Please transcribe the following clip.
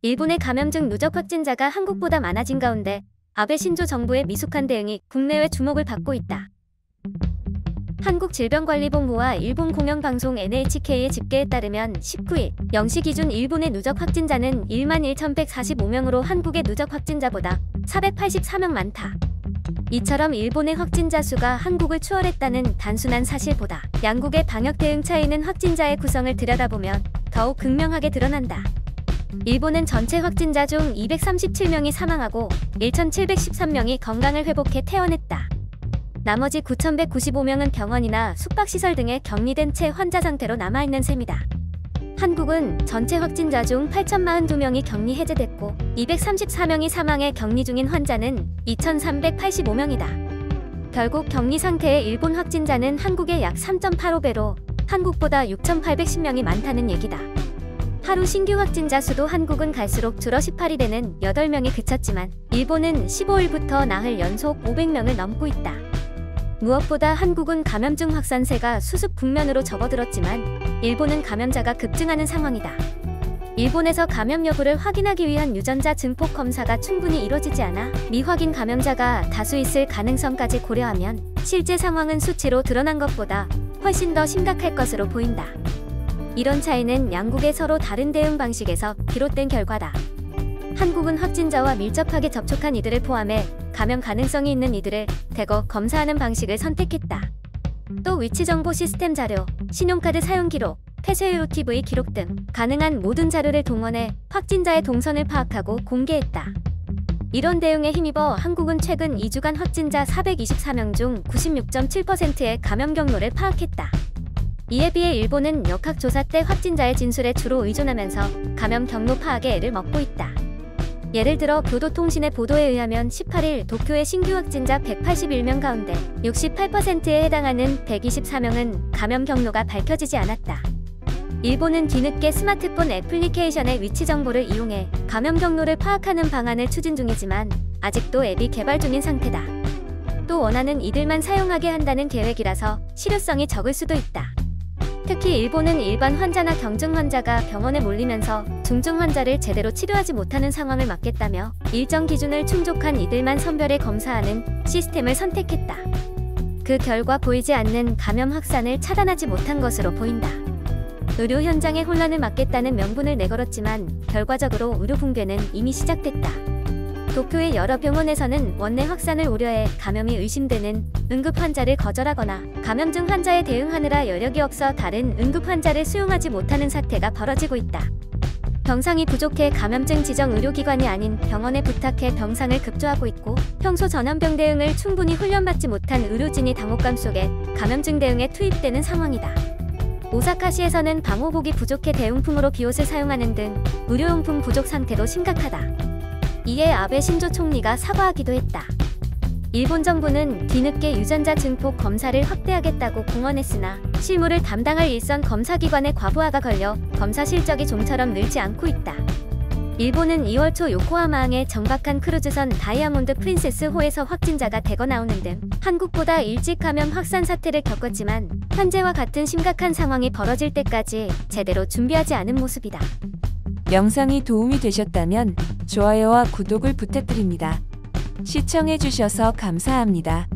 일본의 감염증 누적 확진자가 한국보다 많아진 가운데 아베 신조 정부의 미숙한 대응이 국내외 주목을 받고 있다. 한국질병관리본부와 일본 공영방송 NHK의 집계에 따르면 19일 0시 기준 일본의 누적 확진자는 11,145명으로 한국의 누적 확진자보다 484명 많다. 이처럼 일본의 확진자 수가 한국을 추월했다는 단순한 사실보다 양국의 방역 대응 차이는 확진자의 구성을 들여다보면 더욱 극명하게 드러난다. 일본은 전체 확진자 중 237명이 사망하고 1,713명이 건강을 회복해 퇴원했다. 나머지 9,195명은 병원이나 숙박시설 등에 격리된 채 환자 상태로 남아있는 셈이다. 한국은 전체 확진자 중 8,042명이 격리 해제됐고 234명이 사망해 격리 중인 환자는 2,385명이다. 결국 격리 상태의 일본 확진자는 한국의 약 3.85배로 한국보다 6,810명이 많다는 얘기다. 하루 신규 확진자 수도 한국은 갈수록 줄어 18이 되는 8명에 그쳤지만 일본은 15일부터 나흘 연속 500명을 넘고 있다. 무엇보다 한국은 감염증 확산세가 수습 국면으로 접어들었지만 일본은 감염자가 급증하는 상황이다. 일본에서 감염 여부를 확인하기 위한 유전자 증폭 검사가 충분히 이뤄지지 않아 미확인 감염자가 다수 있을 가능성까지 고려하면 실제 상황은 수치로 드러난 것보다 훨씬 더 심각할 것으로 보인다. 이런 차이는 양국의 서로 다른 대응 방식에서 비롯된 결과다. 한국은 확진자와 밀접하게 접촉한 이들을 포함해 감염 가능성이 있는 이들을 대거 검사하는 방식을 선택했다. 또 위치정보 시스템 자료, 신용카드 사용 기록, 폐쇄율 OTV 기록 등 가능한 모든 자료를 동원해 확진자의 동선을 파악하고 공개했다. 이런 대응에 힘입어 한국은 최근 2주간 확진자 424명 중 96.7%의 감염 경로를 파악했다. 이에 비해 일본은 역학조사 때 확진자의 진술에 주로 의존하면서 감염 경로 파악에 애를 먹고 있다. 예를 들어 교도통신의 보도에 의하면 18일 도쿄의 신규 확진자 181명 가운데 68%에 해당하는 124명은 감염 경로가 밝혀지지 않았다. 일본은 뒤늦게 스마트폰 애플리케이션의 위치 정보를 이용해 감염 경로를 파악하는 방안을 추진 중이지만 아직도 앱이 개발 중인 상태다. 또 원하는 이들만 사용하게 한다는 계획이라서 실효성이 적을 수도 있다. 특히 일본은 일반 환자나 경증 환자가 병원에 몰리면서 중증 환자를 제대로 치료하지 못하는 상황을 막겠다며 일정 기준을 충족한 이들만 선별해 검사하는 시스템을 선택했다. 그 결과 보이지 않는 감염 확산을 차단하지 못한 것으로 보인다. 의료 현장의 혼란을 막겠다는 명분을 내걸었지만 결과적으로 의료 붕괴는 이미 시작됐다. 도쿄의 여러 병원에서는 원내 확산을 우려해 감염이 의심되는 응급 환자를 거절하거나 감염증 환자에 대응하느라 여력이 없어 다른 응급 환자를 수용하지 못하는 사태가 벌어지고 있다. 병상이 부족해 감염증 지정 의료기관이 아닌 병원에 부탁해 병상을 급조하고 있고 평소 전염병 대응을 충분히 훈련받지 못한 의료진이 당혹감 속에 감염증 대응에 투입되는 상황이다. 오사카시에서는 방호복이 부족해 대용품으로 비옷을 사용하는 등 의료용품 부족 상태도 심각하다. 이에 아베 신조 총리가 사과하기도 했다. 일본 정부는 뒤늦게 유전자 증폭 검사를 확대하겠다고 공언했으나 실무를 담당할 일선 검사기관의 과부하가 걸려 검사 실적이 좀처럼 늘지 않고 있다. 일본은 2월 초 요코하마항의 정박한 크루즈선 다이아몬드 프린세스호에서 확진자가 대거 나오는 등 한국보다 일찍 감염 확산 사태를 겪었지만 현재와 같은 심각한 상황이 벌어질 때까지 제대로 준비하지 않은 모습이다. 영상이 도움이 되셨다면 좋아요와 구독을 부탁드립니다. 시청해주셔서 감사합니다.